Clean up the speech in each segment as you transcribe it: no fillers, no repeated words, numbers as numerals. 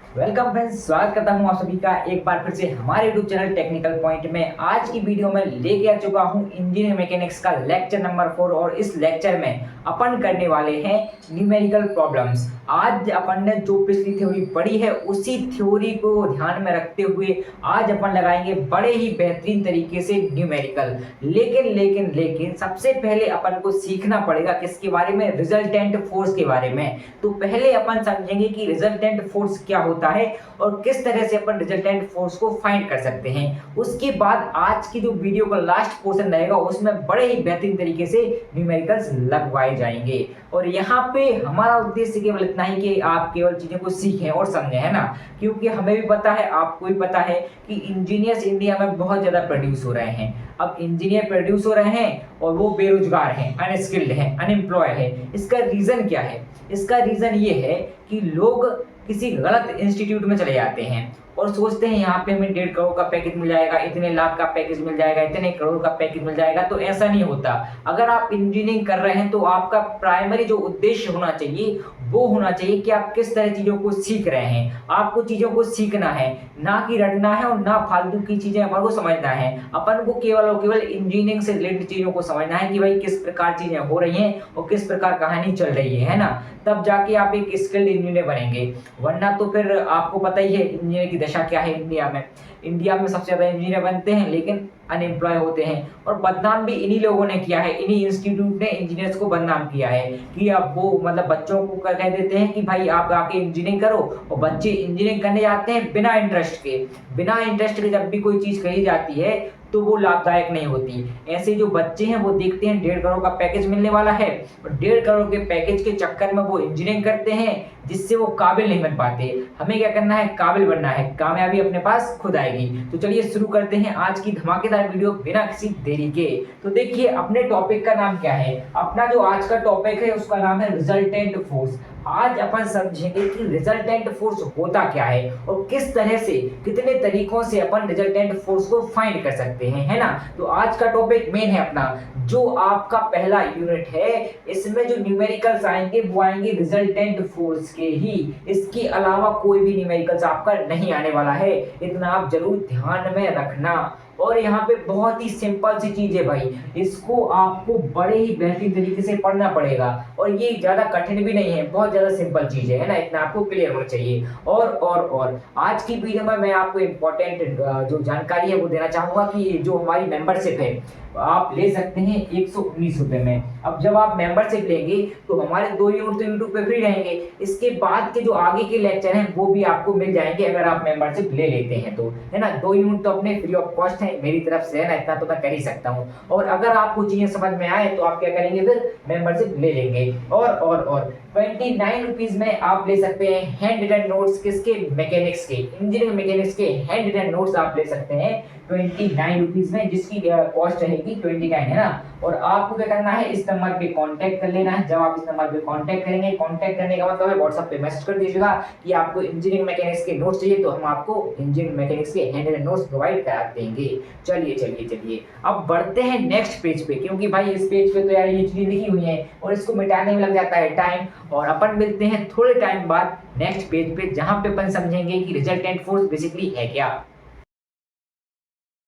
Welcome friends, स्वागत करता हूं आप सभी का एक बार फिर से हमारे यूट्यूब चैनल टेक्निकल पॉइंट में। आज की वीडियो में लेके आ चुका हूं इंजीनियरिंग मैकेनिक्स का लेक्चर नंबर 4 और इस लेक्चर में अपन करने वाले हैं न्यूमेरिकल प्रॉब्लम्स। आज अपन ने जो पिछली थ्योरी पढ़ी है उसी थ्योरी को ध्यान में रखते हुए आज अपन लगाएंगे बड़े ही बेहतरीन तरीके से न्यूमेरिकल। लेकिन सबसे पहले अपन को सीखना पड़ेगा किसके बारे में, रिजल्टेंट फोर्स के बारे में। तो पहले अपन समझेंगे कि रिजल्टेंट फोर्स क्या होता है और किस तरह से अपन रिजल्टेंट फोर्स को फाइंड कर सकते हैं। उसके बाद आज की जो वीडियो का लास्ट पोर्शन रहेगा उसमें बड़े ही बेहतरीन तरीके से न्यूमेरिकल्स लगवाए जाएंगे। और यहाँ पे हमारा उद्देश्य केवल इतना ही कि आप केवल चीजों को सीखें और समझें, है ना। क्योंकि हमें भी पता है, आपको भी पता है कि इंजीनियर्स इंडिया में बहुत ज्यादा प्रोड्यूस हो रहे हैं। अब इंजीनियर प्रोड्यूस हो रहे हैं और वो बेरोजगार हैं, अनस्किल्ड हैं, अनएम्प्लॉय है। इसका रीजन क्या है? इसका रीजन ये है कि लोग किसी गलत इंस्टीट्यूट में चले जाते हैं और सोचते हैं यहाँ पे हमें 1.5 करोड़ का पैकेज मिल जाएगा, इतने लाख का पैकेज मिल जाएगा, इतने करोड़ का पैकेज मिल जाएगा। तो ऐसा नहीं होता। अगर आप इंजीनियरिंग कर रहे हैं तो आपका प्राइमरी जो उद्देश्य होना चाहिए वो होना चाहिए कि आप किस तरह चीजों को सीख रहे हैं। आपको चीजों को सीखना है, ना कि रटना है और ना फालतू की चीजें अपन को समझना है। अपन को केवल और केवल इंजीनियरिंग से रिलेटेड चीजों को समझना है कि भाई किस प्रकार चीजें हो रही हैं और किस प्रकार कहानी चल रही है ना। तब जाके आप एक स्किल्ड इंजीनियर बनेंगे, वरना तो फिर आपको पता ही है इंजीनियर की दशा क्या है इंडिया में। इंडिया में सबसे ज्यादा इंजीनियर बनते हैं लेकिन अनएम्प्लॉय होते हैं, और बदनाम भी इन्हीं लोगों ने किया है। इन्हीं इंस्टीट्यूट ने इंजीनियर्स को बदनाम किया है कि अब वो मतलब बच्चों को कह देते हैं कि भाई आप आके इंजीनियरिंग करो, और बच्चे इंजीनियरिंग करने जाते हैं बिना इंटरेस्ट के। बिना इंटरेस्ट के जब भी कोई चीज कही जाती है तो वो लाभदायक नहीं होती। ऐसे जो बच्चे हैं वो देखते हैं 1.5 करोड़ का पैकेज मिलने वाला है और 1.5 करोड़ के पैकेज के चक्कर में वो इंजीनियरिंग करते हैं जिससे वो काबिल नहीं बन पाते। हमें क्या करना है? काबिल बनना है, कामयाबी अपने पास खुद आएगी। तो चलिए शुरू करते हैं आज की धमाकेदार वीडियो बिना किसी देरी के। तो देखिए अपने टॉपिक का नाम क्या है। अपना जो आज का टॉपिक है उसका नाम है रिजल्टेंट फोर्स। आज अपन समझेंगे कि रिजल्टेंट फोर्स होता क्या है और किस तरह से, कितने तरीकों से अपन रिजल्टेंट फोर्स को फाइंड कर सकते हैं, है ना। तो आज का टॉपिक मेन है अपना, जो आपका पहला यूनिट है। इसमें जो न्यूमेरिकल्स आएंगे वो आएंगे रिजल्टेंट फोर्स के ही। इसके अलावा कोई भी न्यूमेरिकल्स आपका नहीं आने वाला है, इतना आप जरूर ध्यान में रखना। और यहाँ पे बहुत ही सिंपल सी चीज है भाई, इसको आपको बड़े ही बेहतरीन तरीके से पढ़ना पड़ेगा और ये ज्यादा कठिन भी नहीं है, बहुत ज्यादा सिंपल चीज है ना। इतना आपको क्लियर होना चाहिए। और आज की वीडियो में मैं आपको इम्पोर्टेंट जो जानकारी है वो देना चाहूंगा कि जो हमारी मेंबरशिप है आप ले सकते हैं 119 रुपए में। अब जब आप मेंबरशिप लेंगे तो हमारे 2 यूनिट तो यूट्यूब पे फ्री रहेंगे। इसके बाद के जो आगे के लेक्चर हैं वो भी आपको मिल जाएंगे अगर आप मेंबरशिप ले लेते हैं तो, है ना। 2 यूनिट तो अपने फ्री ऑफ कॉस्ट है मेरी तरफ से, है ना। इतना तो मैं कर ही सकता हूँ। और अगर आपको चीजें समझ में आए तो आप क्या करेंगे? फिर मेंबरशिप ले लेंगे। और 29 रुपीज में आप ले सकते हैं हैंड रिटन नोट्स। किसके? मैकेनिक्स के, इंजीनियरिंग मैकेनिक्स के हैंड रिटन नोट्स आप ले सकते हैं 29 रुपीज में, जिसकी कॉस्ट रहेगी 29, है ना। और आपको क्या करना है? इस नंबर पे कांटेक्ट कर लेना है। जब आप इस नंबर पे कांटेक्ट करेंगे, कांटेक्ट करने का मतलब है व्हाट्सएप पे मैसेज कर दीजिएगा कि आपको इंजीनियरिंग मैकेनिक्स के नोट्स चाहिए, तो हम आपको इंजीनियरिंग मैकेनिक्स के हैंड रिटन नोट्स प्रोवाइड करा देंगे। चलिए अब बढ़ते हैं नेक्स्ट पेज पे, क्योंकि भाई इस पेज पे तो यार ये चीजें लिखी हुई हैं और इसको मिटाने में लग जाता है टाइम। और अपन मिलते हैं थोड़े टाइम बाद नेक्स्ट पेज पे, जहां पे अपन समझेंगे कि रिजल्टेंट फोर्स बेसिकली है क्या।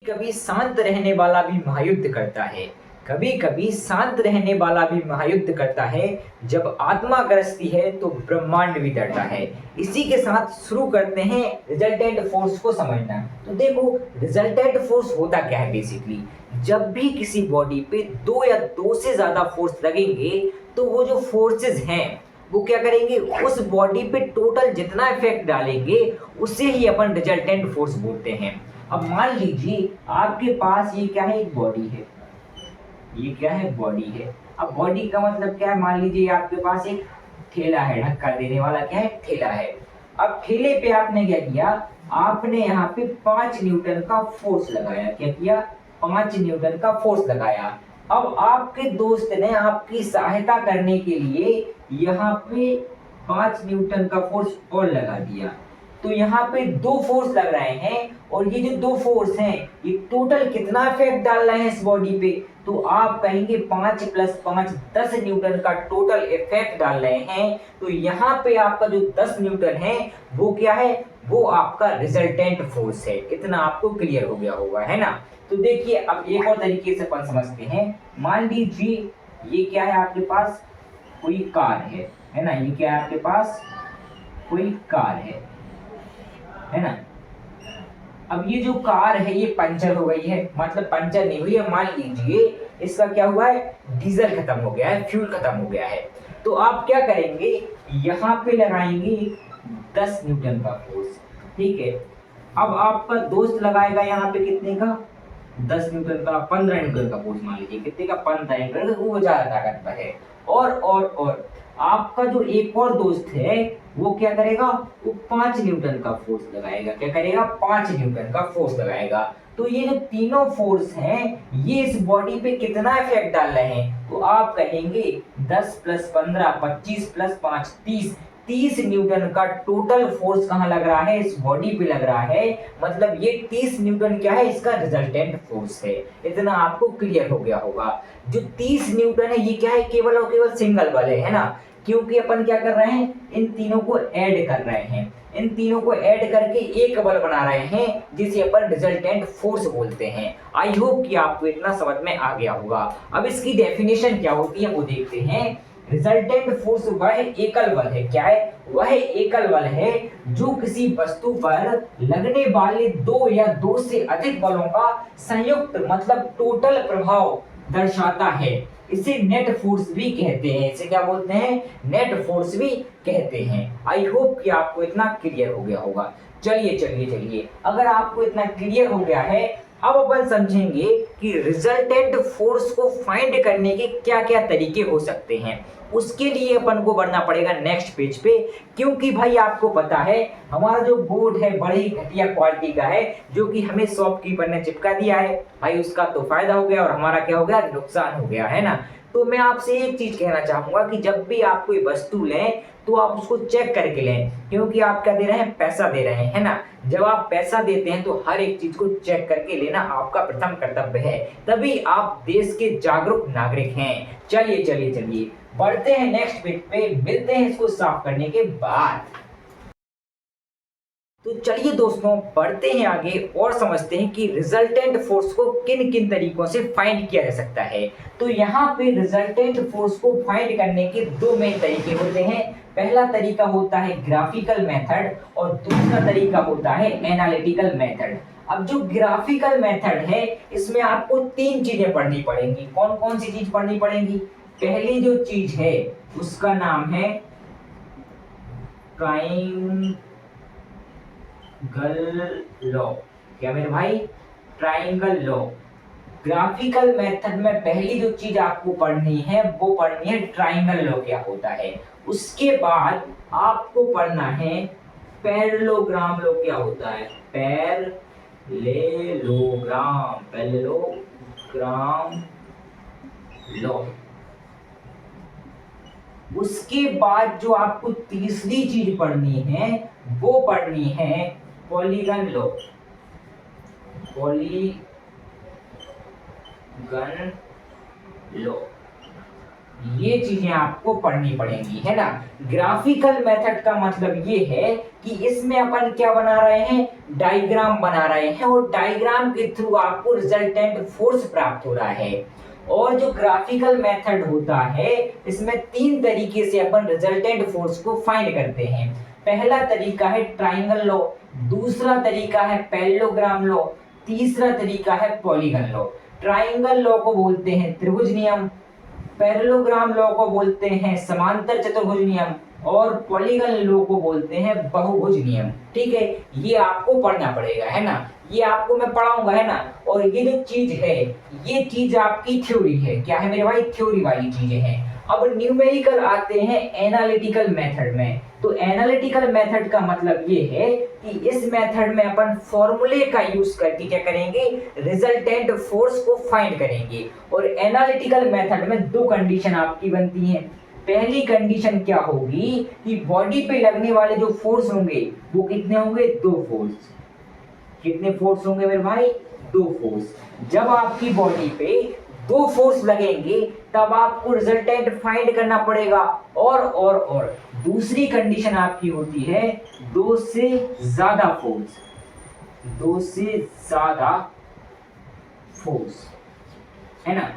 कभी शांत रहने वाला भी महायुद्ध करता है, कभी कभी शांत रहने वाला भी महायुद्ध करता है। जब आत्मा ग्रसती है तो ब्रह्मांड भी डरता है। इसी के साथ शुरू करते हैं रिजल्टेंट फोर्स को समझना। तो देखो रिजल्टेंट फोर्स होता क्या है बेसिकली। जब भी किसी बॉडी पे 2 या 2 से ज्यादा फोर्स लगेंगे तो वो जो फोर्सेस हैं वो क्या करेंगे? उस बॉडी पे टोटल जितना इफेक्ट डालेंगे उसे ही अपन रिजल्टेंट फोर्स बोलते हैं। अब मान लीजिए आपके पास ये क्या है? एक बॉडी है। ये क्या है? बॉडी है। अब बॉडी का मतलब क्या है? मान लीजिए आपके पास एक ठेला है, धक्का देने वाला क्या है? ठेला है। अब ठेले पे आपने क्या किया? आपने यहाँ पे 5 न्यूटन का फोर्स लगाया। क्या किया? 5 न्यूटन का फोर्स लगाया। अब आपके दोस्त ने आपकी सहायता करने के लिए यहाँ पे 5 न्यूटन का फोर्स और लगा दिया। तो यहाँ पे 2 फोर्स लग रहे हैं और ये जो 2 फोर्स हैं ये टोटल कितना इफेक्ट डाल रहे हैं इस बॉडी पे? तो आप कहेंगे 5 + 5 10 न्यूटन का टोटल इफेक्ट डाल रहे हैं। तो यहाँ पे आपका जो 10 न्यूटन है वो क्या है? वो आपका रिजल्टेंट फोर्स है। इतना आपको क्लियर हो गया होगा, है ना। तो देखिए अब एक और तरीके से अपन समझते हैं। मान लीजिए ये क्या है आपके पास, कोई कार है ना। ये क्या है आपके पास, कोई कार है ना। अब ये जो कार है ये पंचर हो गई है, मतलब पंचर नहीं हुई है, मान लीजिए इसका क्या हुआ है, डीजल खत्म हो गया है, फ्यूल खत्म हो गया है। तो आप क्या करेंगे, यहाँ पे लगाएंगे 10 न्यूटन का फोर्स, ठीक है। अब आपका दोस्त लगाएगा यहाँ पे कितने का, 10 न्यूटन का, 15 न्यूटन का फोर्स मान लीजिए, कितने का, 15 न्यूटन का, वो ज्यादा ताकत पर है। और आपका जो एक और दोस्त है वो क्या करेगा, वो 5 न्यूटन का फोर्स लगाएगा। क्या करेगा, 5 न्यूटन का फोर्स लगाएगा। तो ये जो तीनों फोर्स हैं ये इस बॉडी पे कितना इफेक्ट डाल रहे हैं, तो आप कहेंगे 10 + 15 25 + 5 30 न्यूटन का टोटल फोर्स कहाँ लग रहा है, इस बॉडी पे लग रहा है। मतलब ये 30 न्यूटन क्या है, इसका रिजल्टेंट फोर्स है। इतना आपको क्लियर हो गया होगा। जो 30 न्यूटन है ये क्या है, केवल और केवल सिंगल बल है ना, क्योंकि अपन क्या कर रहे हैं, इन तीनों को ऐड कर रहे हैं। इन तीनों को ऐड करके एक बल बना रहे हैं जिसे अपन रिजल्टेंट फोर्स बोलते हैं। आई होप कि आपको इतना समझ में आ गया होगा। अब इसकी डेफिनेशन क्या होती है वो देखते हैं। रिजल्टेंट फोर्स वह एकल बल है, क्या है, वह एकल बल है जो किसी वस्तु पर लगने वाले दो या दो से अधिक बलों का संयुक्त मतलब टोटल प्रभाव दर्शाता है। इसे नेट फोर्स भी कहते हैं। इसे क्या बोलते हैं, नेट फोर्स भी कहते हैं। आई होप कि आपको इतना क्लियर हो गया होगा। चलिए अगर आपको इतना क्लियर हो गया है, अब अपन समझेंगे कि रिजल्टेंट फोर्स को फाइंड करने के क्या क्या तरीके हो सकते हैं। उसके लिए अपन को बढ़ना पड़ेगा नेक्स्ट पेज पे, क्योंकि भाई आपको पता है हमारा जो बोर्ड है बड़ी घटिया क्वालिटी का है, जो कि हमें शॉपकीपर ने चिपका दिया है। भाई उसका तो फायदा हो गया और हमारा क्या हो गया, नुकसान हो गया, है ना। तो मैं आपसे एक चीज कहना चाहूंगा कि जब भी आप कोई वस्तु लें तो आप उसको चेक करके लें, क्योंकि आप क्या दे रहे हैं, पैसा दे रहे हैं, है ना। जब आप पैसा देते हैं तो हर एक चीज को चेक करके लेना आपका प्रथम कर्तव्य है, तभी आप देश के जागरूक नागरिक हैं। चलिए बढ़ते हैं नेक्स्ट पेज पे, मिलते हैं इसको साफ करने के बाद। तो चलिए दोस्तों बढ़ते हैं आगे और समझते हैं कि रिजल्टेंट फोर्स को किन किन तरीकों से फाइंड किया जा सकता है। तो यहाँ पे रिजल्टेंट फोर्स को फाइंड करने के दो मेन तरीके होते हैं। पहला तरीका होता है ग्राफिकल मेथड और दूसरा तरीका होता है एनालिटिकल मेथड। अब जो ग्राफिकल मेथड है इसमें आपको तीन चीजें पढ़नी पड़ेंगी। कौन कौन सी चीज पढ़नी पड़ेंगी, पहली जो चीज है उसका नाम है ट्राइंगल लॉ। क्या मेरे भाई, ट्राइंगल लॉ। ग्राफिकल मेथड में पहली जो चीज आपको पढ़नी है वो पढ़नी है ट्राइंगल लॉ क्या होता है। उसके बाद आपको पढ़ना है पैरेललोग्राम लॉ क्या होता है, पैरेललोग्राम लॉ। उसके बाद जो आपको तीसरी चीज पढ़नी है वो पढ़नी है पॉलीगन लॉ। ये चीजें आपको पढ़नी पड़ेंगी, है ना। ग्राफिकल मेथड का मतलब ये है कि इसमें अपन क्या बना रहे हैं, डायग्राम बना रहे हैं और डायग्राम के थ्रू आपको रिजल्टेंट फोर्स प्राप्त हो रहा है। और जो ग्राफिकल मेथड होता है इसमें तीन तरीके से अपन रिजल्टेंट फोर्स को फाइंड करते हैं। पहला तरीका है ट्राइंगल लॉ, दूसरा तरीका है पैरेललोग्राम लॉ, तीसरा तरीका है पॉलीगन लॉ। ट्राइंगल लॉ को बोलते हैं त्रिभुज नियम, पैरेललोग्राम लॉ को बोलते हैं समांतर चतुर्भुज नियम और पॉलीगन लॉ को बोलते हैं बहुभुज नियम। ठीक है, ये आपको पढ़ना पड़ेगा, है ना। ये आपको मैं पढ़ाऊंगा, है ना। और ये जो चीज है ये चीज आपकी थ्योरी है। क्या है मेरे भाई, थ्योरी वाली चीजें हैं। अब न्यूमेरिकल आते हैं एनालिटिकल मेथड में। तो एनालिटिकल मेथड का मतलब ये है कि इस मेथड में अपन फॉर्मूले का यूज करके क्या करेंगे, रिजल्टेंट फोर्स को फाइंड करेंगे। और एनालिटिकल मेथड में दो कंडीशन आपकी बनती हैं। पहली कंडीशन क्या होगी कि बॉडी पे लगने वाले जो फोर्स होंगे वो कितने होंगे, दो फोर्स। कितने फोर्स होंगे मेरे भाई, दो फोर्स। जब आपकी बॉडी पे दो फोर्स लगेंगे तब आपको रिजल्टेंट फाइंड करना पड़ेगा। और दूसरी कंडीशन आपकी होती है 2 से ज्यादा फोर्स, 2 से ज्यादा फोर्स, है ना।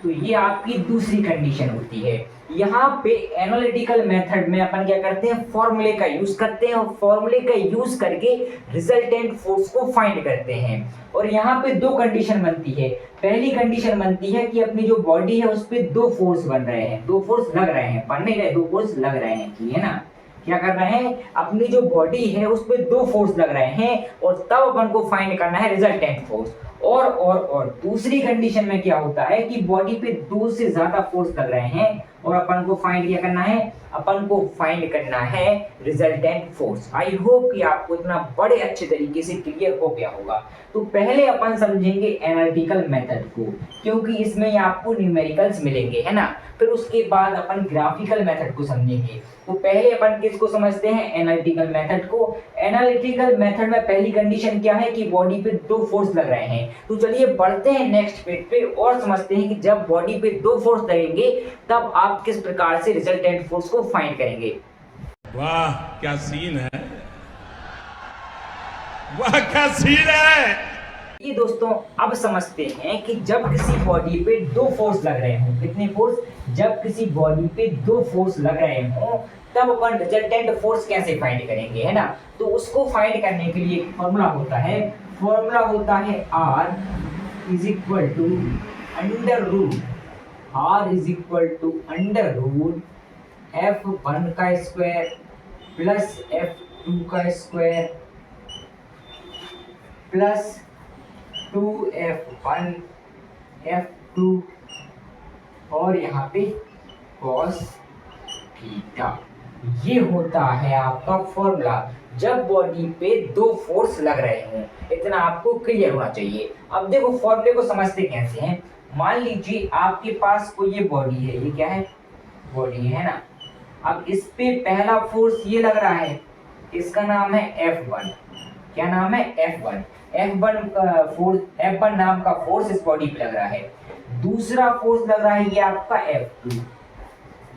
तो ये आपकी दूसरी कंडीशन होती है। यहाँ पे एनालिटिकल मेथड में अपन क्या करते हैं, फॉर्मूले का यूज करते हैं और फॉर्मूले का यूज करके रिजल्टेंट फोर्स को फाइंड करते हैं। और यहाँ पे दो कंडीशन बनती है। पहली कंडीशन बनती है कि अपनी जो बॉडी है उस पे दो फोर्स बन रहे हैं, दो फोर्स लग रहे हैं, बन नहीं रहे, दो फोर्स लग रहे हैं, है ना। क्या कर रहे हैं, अपनी जो बॉडी है उस पे दो फोर्स लग रहे हैं और तब अपन को फाइंड करना है रिजल्टेंट फोर्स। और दूसरी कंडीशन में क्या होता है कि बॉडी पे दो से ज्यादा फोर्स लग रहे हैं और अपन को फाइंड क्या करना है, अपन को फाइंड करना है रिजल्टेंट फोर्स। आई होप कि आपको इतना बड़े अच्छे तरीके से क्लियर हो गया होगा। तो पहले अपन समझेंगे एनालिटिकल मेथड को, क्योंकि इसमें आपको न्यूमेरिकल्स मिलेंगे, है ना। फिर उसके बाद अपन ग्राफिकल मेथड को समझेंगे। तो पहले अपन किसको समझते हैं, एनालिटिकल मेथड को। एनालिटिकल मेथड में पहली कंडीशन क्या है कि बॉडी पे दो फोर्स लग रहे हैं। तो चलिए बढ़ते हैं नेक्स्ट पेज पे और समझते हैं कि जब बॉडी पे दो फोर्स लगेंगे तब आप किस प्रकार से रिजल्टेंट फोर्स को फाइंड करेंगे। वाह क्या सीन है, वाह क्या सीन है। ये दोस्तों अब समझते हैं कि जब किसी बॉडी पे दो फोर्स लग रहे हों, कितने फोर्स, जब किसी बॉडी पे दो फोर्स लग रहे हों तब अपन रिजल्टेंट फोर्स कैसे फाइंड करेंगे, है ना। तो उसको फाइंड करने के लिए एक फॉर्मूला होता है, फॉर्मूला होता है R is equal to under root, R is equal to under root F1 का स्क्वायर प्लस F2 का स्क्वायर प्लस 2F1 F2 और यहाँ पे cos थीटा। ये होता है आपका फॉर्मूला जब बॉडी पे दो फोर्स लग रहे हों। इतना आपको क्लियर होना चाहिए। अब देखो फॉर्मूले को समझते कैसे हैं। मान लीजिए आपके पास कोई ये बॉडी है, ये क्या है, बॉडी है ना। अब इस पे पहला फोर्स ये लग रहा है, इसका नाम है F1। क्या नाम है, F1। F1 नाम का फोर्स इस बॉडी पे लग रहा है। दूसरा फोर्स लग रहा है ये आपका F2।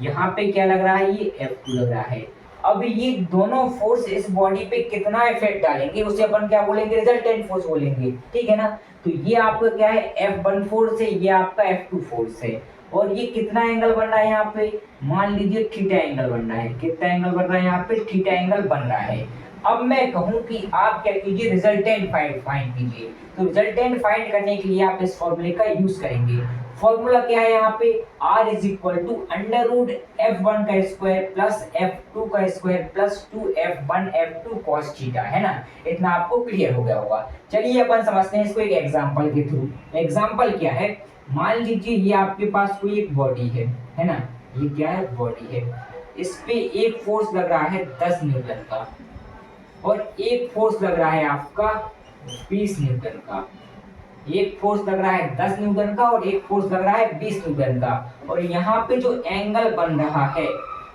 यहाँ पे क्या लग रहा है, ये F2 लग रहा है। अब ये दोनों फोर्स इस बॉडी पे कितना इफेक्ट डालेंगे उसे अपन क्या बोलेंगे, रिजल्टेंट फोर्स बोलेंगे, ठीक है ना। तो ये आपका क्या है, F1 फोर्स है, ये आपका F2 फोर्स है। और ये कितना एंगल बन रहा है यहाँ पे, मान लीजिए थीटा एंगल बन रहा है। कितना एंगल बन रहा है यहाँ पे, थीटा एंगल बन रहा है। अब मैं कहूँ कि आप क्या कीजिए, रिजल्टेंट फाइंड कीजिए। तो रिजल्टेंट फाइंड करने के लिए आप इस फॉर्मूले का यूज करेंगे। फॉर्मूला क्या है यहाँ पे, R is equal to under root F1 का स्क्वायर प्लस F2 का square plus 2F1 F2 cos theta, है ना। इतना आपको क्लियर हो गया होगा। चलिए अपन समझते हैं इसको एक एग्जांपल के थ्रू। एग्जांपल क्या है, मान लीजिए ये आपके पास कोई एक बॉडी है ना। ये क्या है, बॉडी है। इस पे एक फोर्स लग रहा है 10 न्यूटन का और एक फोर्स लग रहा है आपका 20 न्यूटन का। एक फोर्स लग रहा है 10 न्यूटन का और एक फोर्स लग रहा है 20 न्यूटन का। और यहाँ पे जो एंगल बन रहा है,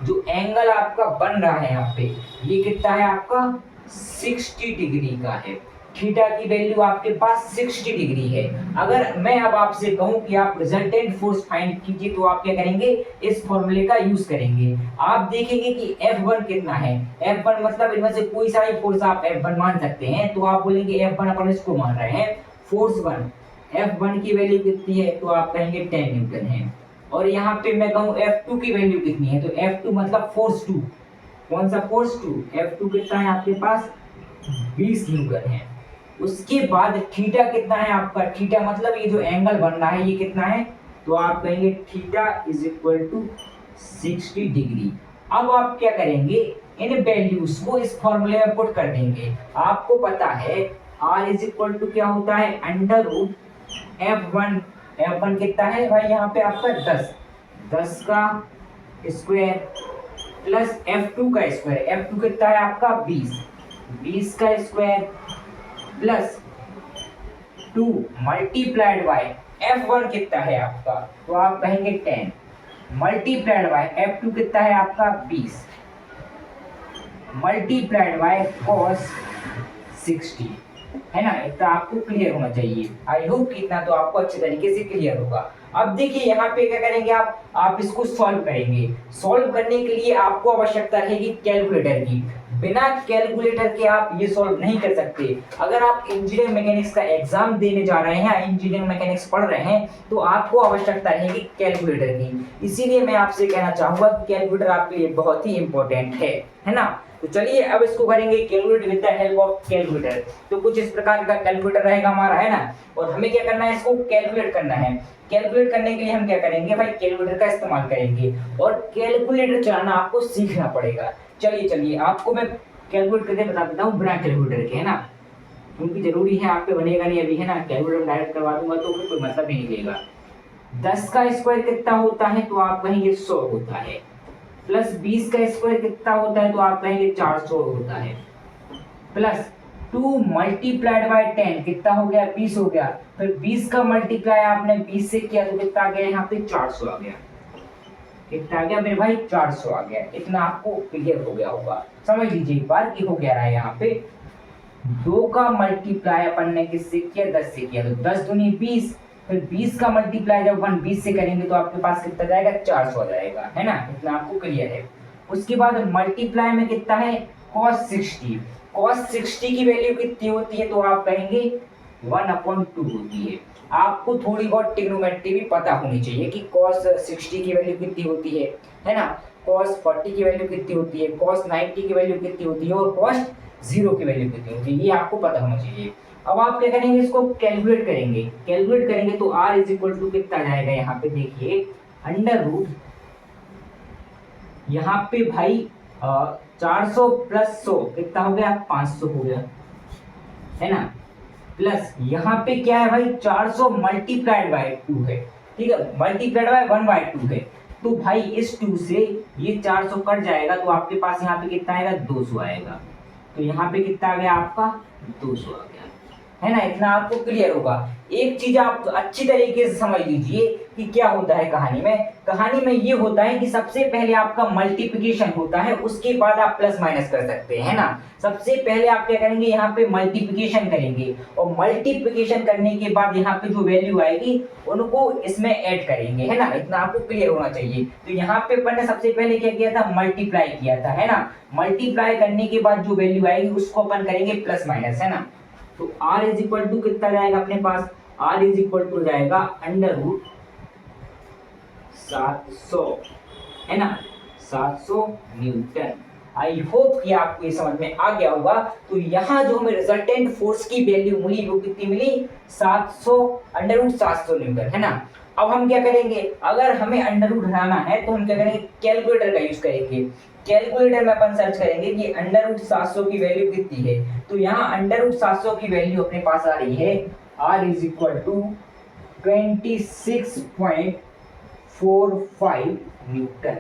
जो एंगल आपका बन रहा है यहाँ पे, ये कितना है आपका 60 डिग्री का है। थीटा की वैल्यू आपके पास 60 डिग्री है। अगर मैं अब आपसे कहूं कि आप रिजल्टेंट फोर्स फाइंड कीजिए तो आप क्या करेंगे, इस फॉर्मूले का यूज करेंगे। आप देखेंगे कि F1 कितना है। F1 मतलब इनमें से कोई सा भी फोर्स आप F1 मान सकते हैं। तो आप बोलेंगे F1 अपन इसको मान रहे हैं, फोर्स 1। F1 की वैल्यू कितनी है, तो आप कहेंगे 10 न्यूटन है। और यहाँ पे मैं कहूँ F2 की वैल्यू कितनी है, तो F2 मतलब फोर्स 2। कौन सा फोर्स 2, F2 कितना है आपके पास 20 न्यूटन है। उसके बाद थीटा कितना है आपका, थीटा मतलब ये जो एंगल बन रहा है ये कितना है, तो आप कहेंगे theta is equal to 60 degree. अब आप क्या करेंगे, इन वैल्यूज को इस फॉर्मूले में पुट कर देंगे। आपको पता है R इज इक्वल टू क्या होता है, अंडर रूट F1 कितना है भाई यहाँ पे आपका 10 का स्क्वायर प्लस F2 का स्क्वायर। F2 कितना है आपका 20 का square plus 2 multiplied by F1 कितना है आपका, तो आप कहेंगे 10 मल्टीप्लाइड बाय F2 कितना है आपका 20 मल्टीप्लाइड बाय cos 60, है ना। इतना आपको क्लियर होना चाहिए। आई होप कि इतना तो आपको अच्छे तरीके से क्लियर होगा। अब देखिए यहाँ पे क्या करेंगे आप इसको सॉल्व करेंगे। सॉल्व करने के लिए आपको आवश्यकता रहेगी कैलकुलेटर की। बिना कैलकुलेटर के आप ये सॉल्व नहीं कर सकते। अगर आप इंजीनियरिंग मैकेनिक्स का एग्जाम देने जा रहे हैं, इंजीनियरिंग मैकेनिक्स पढ़ रहे हैं, तो आपको आवश्यकता रहेगी कैलकुलेटर की। इसीलिए मैं आपसे कहना चाहूंगा कि कैलकुलेटर आपके लिए बहुत ही इंपॉर्टेंट है ना। तो चलिए अब इसको करेंगे calculate with the help of calculator. तो कुछ इस प्रकार का कैलकुलेटर रहेगा हमारा, है ना। और हमें क्या करना है, इसको कैलकुलेट करना है। कैलकुलेट करने के लिए हम क्या करेंगे भाई, कैलकुलेटर का इस्तेमाल करेंगे और कैलकुलेटर चलाना आपको सीखना पड़ेगा। चलिए आपको मैं कैलकुलेट करके बता देता हूँ बिना कैलकुलेटर के, है ना, क्योंकि जरूरी है, आप पे बनेगा नहीं अभी, है ना। कैलकुलेटर डायरेक्ट करवा दूंगा तो फिर कोई मतलब नहीं निकलेगा। 10 का स्क्वायर कितना होता है, तो आप कहेंगे 100 होता है। प्लस 20 का स्क्वायर कितना होता है, तो आप कहेंगे 400 होता है। प्लस 2 मल्टीप्लाइड बाय 10 कितना हो गया, 20 हो गया। फिर 20 का मल्टीप्लाई आपने 20 से किया तो कितना आ गया, यहाँ पे 400 आ गया। कितना आ गया मेरे भाई, 400 आ गया। इतना आपको क्लियर हो गया होगा। समझ लीजिए एक बार कि हो गया है। यहाँ पे 2 का मल्टीप्लाई अपन ने किससे किया, 10 से किया, तो 10 दूनी 20। फिर 20 का मल्टीप्लाई जब अपन 20 से करेंगे तो आपके पास कितना जाएगा, 400 आ जाएगा, है ना। इतना आपको क्लियर है। उसके बाद मल्टीप्लाई में कितना है, cos 60। cos 60 की वैल्यू कितनी होती है, तो आप कहेंगे 1/2 होती है। आपको थोड़ी बहुत ट्रिग्नोमेट्री भी पता होनी चाहिए कि cos 60 की वैल्यू कितनी होती है ना। cos 40 की वैल्यू कितनी होती है, cos 90 की वैल्यू कितनी होती है और cos 0 की वैल्यू कितनी होती है, ये आपको पता होना चाहिए। अब आप क्या करेंगे, इसको कैलकुलेट करेंगे तो r इज इक्वल टू कितना जाएगा, यहाँ पे देखिए अंडर रूट, यहाँ पे भाई 400 प्लस 100 कितना हो गया, 500 हो गया, है ना। प्लस यहाँ पे क्या है भाई, 400 मल्टीप्लाइड बाय 2 है, ठीक है, मल्टीप्लाइड बाय 1/2 है। तो भाई इस 2 से ये 400 कट जाएगा तो आपके पास यहाँ पे कितना आएगा, 200 आएगा। तो यहाँ पे कितना आ गया आपका, 200 आ गया, है ना। इतना आपको क्लियर होगा। एक चीज आप अच्छी तरीके से समझ लीजिए कि क्या होता है कहानी में ये होता है कि सबसे पहले आपका मल्टीप्लिकेशन होता है, उसके बाद आप प्लस माइनस कर सकते हैं, है ना। सबसे पहले आप क्या करेंगे, यहाँ पे मल्टीप्लिकेशन करेंगे और मल्टीप्लिकेशन करने के बाद यहाँ पे जो वैल्यू आएगी उनको इसमें ऐड करेंगे, है ना। इतना आपको क्लियर होना चाहिए। तो यहाँ पे अपन ने सबसे पहले क्या किया था, मल्टीप्लाई किया था, है ना। मल्टीप्लाई करने के बाद जो वैल्यू आएगी उसको अपन करेंगे प्लस माइनस, है ना। तो r इज इक्वल टू कितना जाएगा अपने पास, r इज इक्वल टू जाएगा अंडर रूट 700, है ना, 700 न्यूटन। आई होप कि आपको ये समझ में आ गया होगा। तो यहाँ जो हमें रिजल्टेंट फोर्स की वैल्यू मिली वो कितनी मिली, 700 अंडर रूट 700 न्यूटन, है ना। अब हम क्या करेंगे, अगर हमें अंडर रूट हटाना है तो हम क्या करेंगे, कैलकुलेटर का यूज करेंगे। कैलकुलेटर में अपन सर्च करेंगे कि अंडर रूट 700 की वैल्यू कितनी है। तो यहाँ अंडर रूट 700 की वैल्यू अपने पास आ रही है r is equal to 26.45 newton.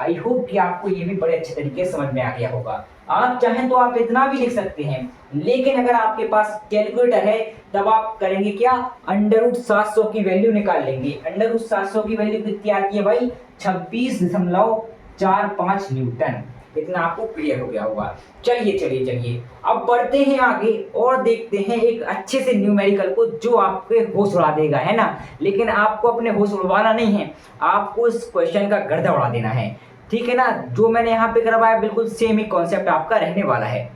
I hope कि आपको ये भी बड़े अच्छे तरीके से समझ में आ गया होगा। आप चाहें तो आप इतना भी लिख सकते हैं, लेकिन अगर आपके पास कैलकुलेटर है तब आप करेंगे क्या, अंडर रूट 700 की वैल्यू निकाल लेंगे। अंडर रूट 700 की वैल्यू कितनी आती है भाई, 26.45 न्यूटन। इतना आपको क्लियर हो गया होगा। चलिए अब बढ़ते हैं आगे और देखते हैं एक अच्छे से न्यूमेरिकल को जो आपके होश उड़ा देगा, है ना। लेकिन आपको अपने होश उड़वाना नहीं है, आपको इस क्वेश्चन का गर्दा उड़ा देना है, ठीक है ना। जो मैंने यहाँ पे करवाया बिल्कुल सेम ही कॉन्सेप्ट आपका रहने वाला है।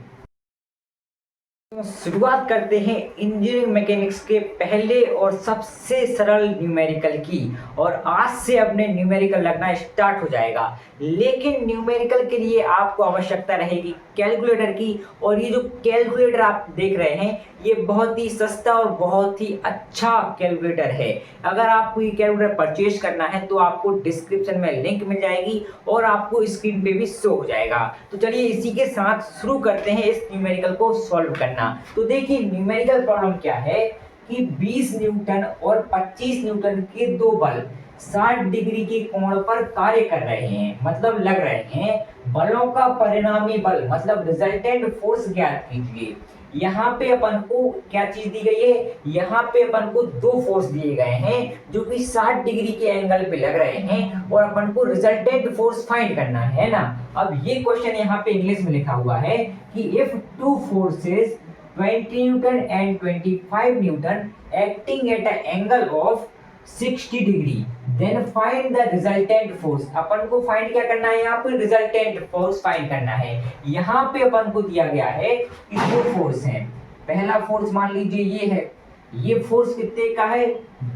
तो शुरुआत करते हैं इंजीनियरिंग मैकेनिक्स के पहले और सबसे सरल न्यूमेरिकल की। और आज से अपने न्यूमेरिकल लगना स्टार्ट हो जाएगा, लेकिन न्यूमेरिकल के लिए आपको आवश्यकता रहेगी कैलकुलेटर की। और ये जो कैलकुलेटर आप देख रहे हैं ये बहुत ही सस्ता और बहुत ही अच्छा कैलकुलेटर है। अगर आपको ये कैलकुलेटर परचेज करना है तो आपको डिस्क्रिप्शन में लिंक मिल जाएगी और आपको स्क्रीन पे भी शो हो जाएगा। तो चलिए इसी के साथ शुरू करते हैं इस न्यूमेरिकल को सॉल्व करना। तो देखिए न्यूमेरिकल प्रॉब्लम क्या है कि 20 न्यूटन और 25 न्यूटन के दो बल 60 डिग्री के कोण पर कार्य कर रहे हैं, मतलब लग रहे हैं। बलों का परिणामी बल मतलब रिजल्टेंट फोर्स ज्ञात कीजिए। यहाँ पे अपन को क्या चीज दी गई है, यहाँ पे अपन को दो फोर्स दिए गए हैं जो कि 60 डिग्री के एंगल पे लग रहे हैं और अपन को रिजल्टेंट फोर्स फाइंड करना है ना। अब ये क्वेश्चन यहाँ पे इंग्लिश में लिखा हुआ है कि if two forces 20 newton and 25 newton acting at a angle of 60 degree. Then find the resultant force. अपन को फाइंड क्या करना है, यहाँ पे रिजल्टेंट फोर्स फाइंड करना है। यहाँ पे अपन को दिया गया है कि दो फोर्स हैं। पहला फोर्स मान लीजिए ये है, ये फोर्स कितने का है,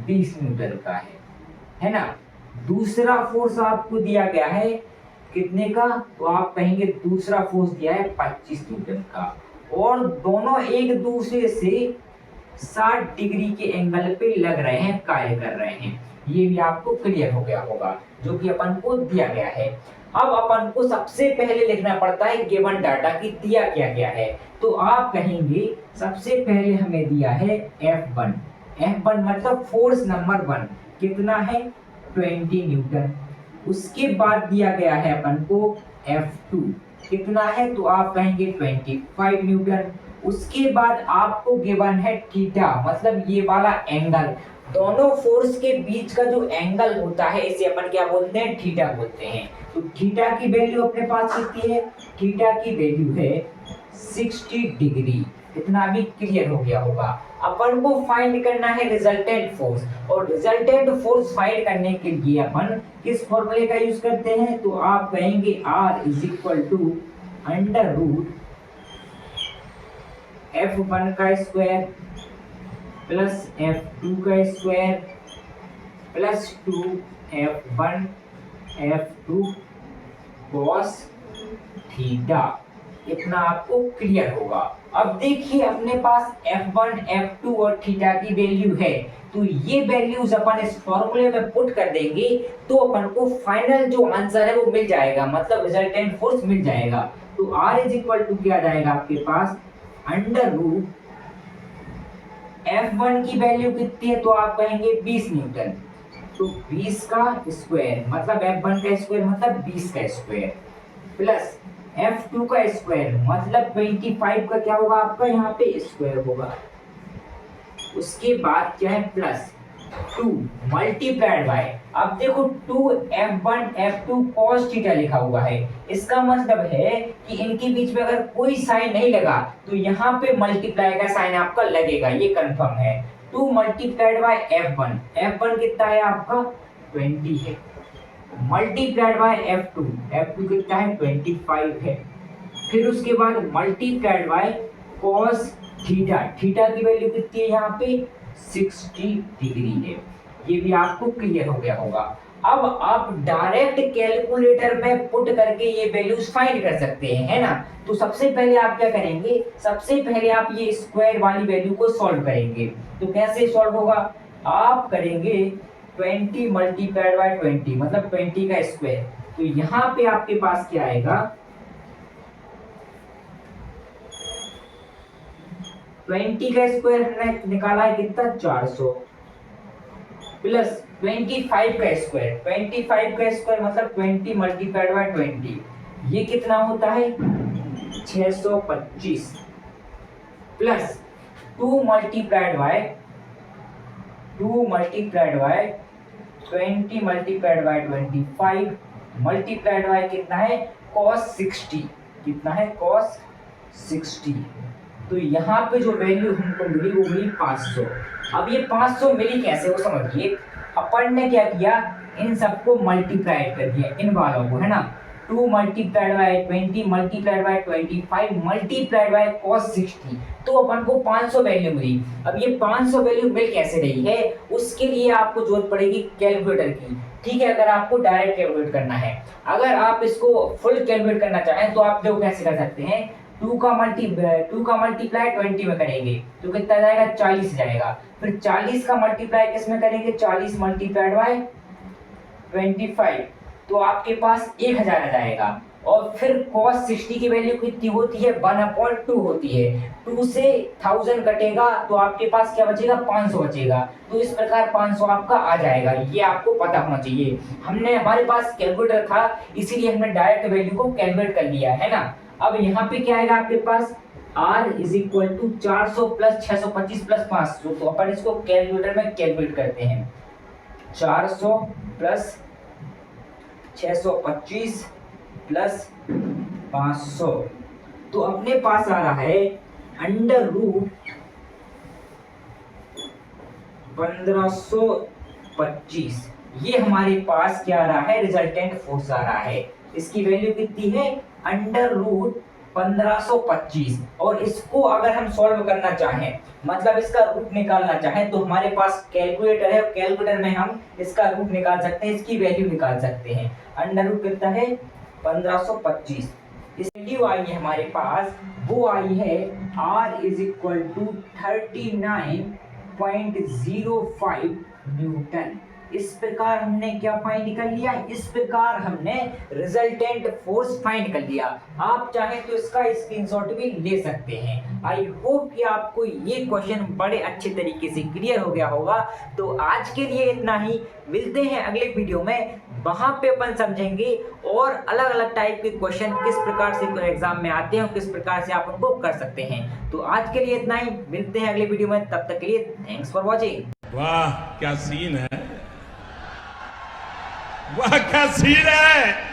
20 न्यूटन का है ना। दूसरा फोर्स आपको दिया गया है कितने का, तो आप कहेंगे दूसरा फोर्स दिया है 25 न्यूटन का, और दोनों एक दूसरे से 60 डिग्री के एंगल पे लग रहे हैं, कार्य कर रहे हैं। ये भी आपको क्लियर हो गया होगा, जो कि अपन को दिया गया है। अब अपन को सबसे पहले लिखना पड़ता है गिवन डाटा की दिया क्या गया है। तो आप कहेंगे सबसे पहले हमें दिया है F1। F1 मतलब फोर्स नंबर 1 कितना है, 20 न्यूटन। उसके बाद दिया गया है अपन को F2 कितना है, तो आप कहेंगे 25 न्यूटन। उसके बाद आपको गिवन है थीटा, मतलब ये वाला एंगल, दोनों फोर्स के बीच का जो एंगल होता है इसे अपन क्या बोलते हैं, थीटा बोलते हैं। तो थीटा की वैल्यू अपने पास कितनी है, थीटा की वैल्यू है 60 डिग्री। इतना भी क्लियर हो गया होगा। अपन को फाइंड करना है रिजल्टेंट फोर्स, और रिजल्टेंट फोर्स फाइंड करने के लिए अपन किस फॉर्मूले का यूज करते हैं, तो आप कहेंगे R is equal to under root F1 का स्क्वायर प्लस F2 का square plus 2F1 F2 cos theta. इतना आपको क्लियर होगा। अब देखिए अपने पास F1 F2 और थीटा की वैल्यू है, तो ये वैल्यूज अपन इस फॉर्मूले में पुट कर देंगे तो अपन को फाइनल जो आंसर है वो मिल जाएगा, मतलब रिजल्टेंट फोर्स मिल जाएगा। तो R इज इक्वल टू क्या जाएगा आपके पास, अंडर रूट F1 की वैल्यू कितनी है, तो आप कहेंगे 20 न्यूटन, तो 20 का स्क्वायर मतलब F1 का स्क्वायर मतलब 20 का स्क्वायर, प्लस F2 का स्क्वायर मतलब 25 का क्या होगा आपका यहाँ पे स्क्वायर होगा। उसके बाद क्या है, प्लस 2 मल्टीप्लाइड बाय, अब देखो 2F1 F2 cos थीटा लिखा हुआ है, इसका मतलब है कि इनके बीच में अगर कोई साइन नहीं लगा तो यहाँ पे मल्टीप्लाई का साइन आपका लगेगा, ये कंफर्म है। 2 मल्टीप्लाइड बाय F1, F1 कितना है आपका 20 है, मल्टीप्लाइड बाय F2, F2 कितना है 25 है, फिर उसके बाद multiplied by cos theta, theta की वैल्यू कितनी है यहाँ पे 60 डिग्री है। ये भी आपको क्लियर हो गया होगा। अब आप डायरेक्ट कैलकुलेटर में पुट करके ये वैल्यूज फाइंड कर सकते हैं, है ना। तो सबसे पहले आप क्या करेंगे, सबसे पहले आप ये स्क्वायर वाली वैल्यू को सॉल्व करेंगे। तो कैसे सॉल्व होगा, आप करेंगे 20 मल्टीप्लाइड बाय 20 मतलब 20 का स्क्वायर, तो यहाँ पे आपके पास क्या आएगा 20 का स्क्वायर हमने निकाला है कितना 400, प्लस 25 का स्क्वायर, 25 का स्क्वायर मतलब 20 मल्टीप्लाइड बाय 20, ये कितना होता है 625, plus 2 multiplied by 20 multiplied by 25 multiplied by कितना है cos 60, कितना है cos 60। तो यहाँ पे जो वैल्यू हमको मिली वो मिली 500। अब ये 500 मिली कैसे वो समझिए, अपन ने क्या किया, इन सबको मल्टीप्लाई कर दिया, इन वालों को, है ना। 2 multiplied by 20 multiplied by 25 multiplied by cos 60, तो अपन को 500 वैल्यू मिली। अब ये 500 वैल्यू मिल कैसे रही है, उसके लिए आपको जरूरत पड़ेगी कैलकुलेटर की, ठीक है। अगर आपको डायरेक्ट कैलकुलेट करना है, अगर आप इसको फुल कैलकुलेट करना चाहें तो आप देखो कैसे कर सकते हैं, 2 का मल्टीप्लाई 20 में करेंगे तो कितना जाएगा 40 जाएगा, फिर 40 का मल्टीप्लाई किस में करेंगे 40 मल्टीप्लाइड बाय 25, तो आपके पास 1000 आ जाएगा। और फिर cos 60 की वैल्यू कितनी होती है 1/2 होती है, 2 से 1000 कटेगा तो आपके पास क्या बचेगा 500 बचेगा, तो इस प्रकार 500 आपका आ जाएगा। ये आपको पता होना चाहिए, हमारे पास कैलकुलेटर था इसीलिए हमने डायरेक्ट वैल्यू को कैलकुलेट कर लिया, है ना। अब यहाँ पे क्या आएगा आपके पास R is equal to 400 plus 625 plus 500, तो अपन इसको कैलकुलेटर में कैलकुलेट करते हैं, 400 प्लस 625 प्लस 500, तो अपने पास आ रहा है अंडर रूट 1500 25। ये हमारे पास क्या आ रहा है, रिजल्टेंट फोर्स आ रहा है। इसकी वैल्यू कितनी है, अंडर रूट 1525। और इसको अगर हम सॉल्व करना चाहें, मतलब इसका रूट निकालना चाहें, तो हमारे पास कैलकुलेटर है, कैलकुलेटर में हम इसका रूट निकाल सकते हैं, इसकी वैल्यू निकाल सकते हैं। अंडर रूट कितना है, 1525। इस वैल्यू आई है हमारे पास, वो आई है R is equal to 39.05 newton. इस प्रकार हमने क्या फाइंड कर लिया, इस प्रकार हमने रिजल्टेंट फोर्स फाइंड कर लिया। आप चाहें तो इसका स्क्रीनशॉट भी ले सकते हैं। आई होप कि आपको ये क्वेश्चन बड़े अच्छे तरीके से क्लियर हो गया होगा। तो आज के लिए इतना ही, मिलते हैं अगले वीडियो में, वहां पे अपन समझेंगे और अलग अलग टाइप के क्वेश्चन किस प्रकार से एग्जाम में आते हैं और किस प्रकार से आप उनको कर सकते हैं। तो आज के लिए इतना ही, मिलते हैं अगले वीडियो में, तब तक के लिए थैंक्स फॉर वॉचिंग। वाह क्या सीन है, वाह क्या सीन है।